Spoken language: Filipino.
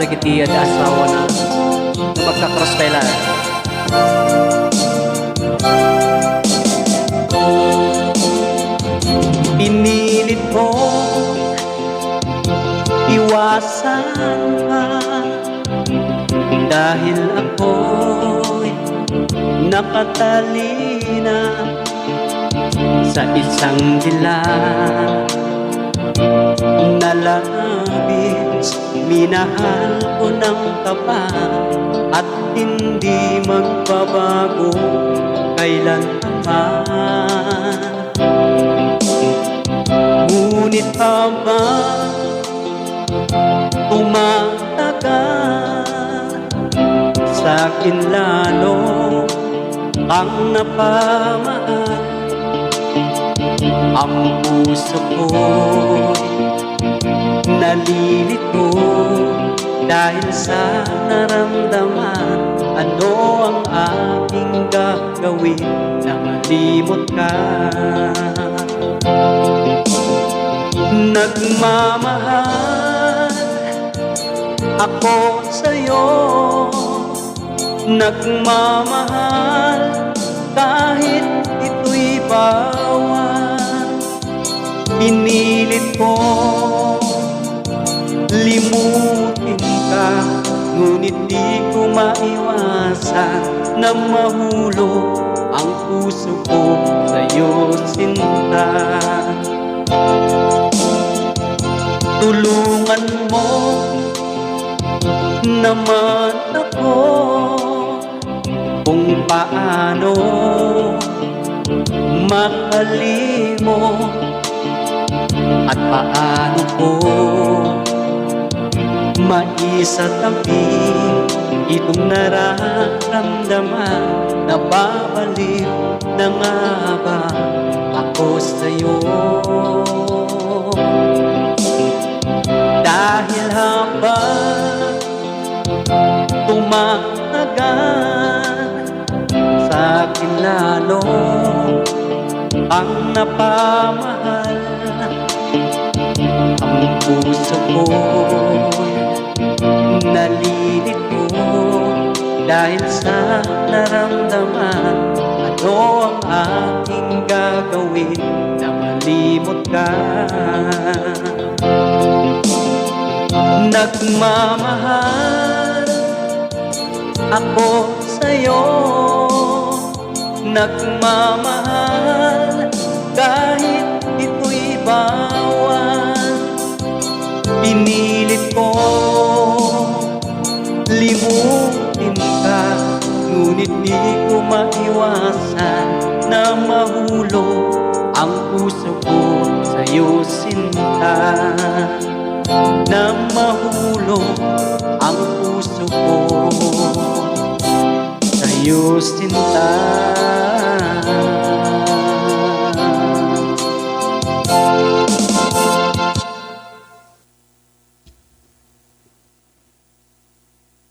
para kiti at asawa na magkakross pala. Pinilit ko iwasan ka dahil ako'y nakatalina sa isang dilag na labis. Minahal ko ng tapat at hindi magbabago kailanman. Ngunit habang tumatagal, sa'kin lalo kang napamahal. Ang puso ko'y nalilito dahil sa naramdaman. Ano ang aking gagawin na malimot ka? Nagmamahal ako sa'yo, nagmamahal kahit ito'y bawal. Pinilit ko limutin ka, ngunit di ko maiwasan na mahulog ang puso ko sa'yo, sinta. Tulungan mo naman ako kung paano makalimot at paano ko maisatabi itong nararamdaman. Nababaliw na nga ba ako sa'yo? Dahil habang tumatagal, sa'kin lalo ang napamahal. Ang puso ko'y nalilito dahil sa naramdaman. Ano ang aking gagawin na malimot ka? Nagmamahal ako sa'yo, nagmamahal kahit ito'y bawal. Pinilit ko limutin ka, ngunit di ko maiwasan na mahulog ang puso ko sa'yo, sinta. Na mahulog ang puso ko sa'yo, sinta.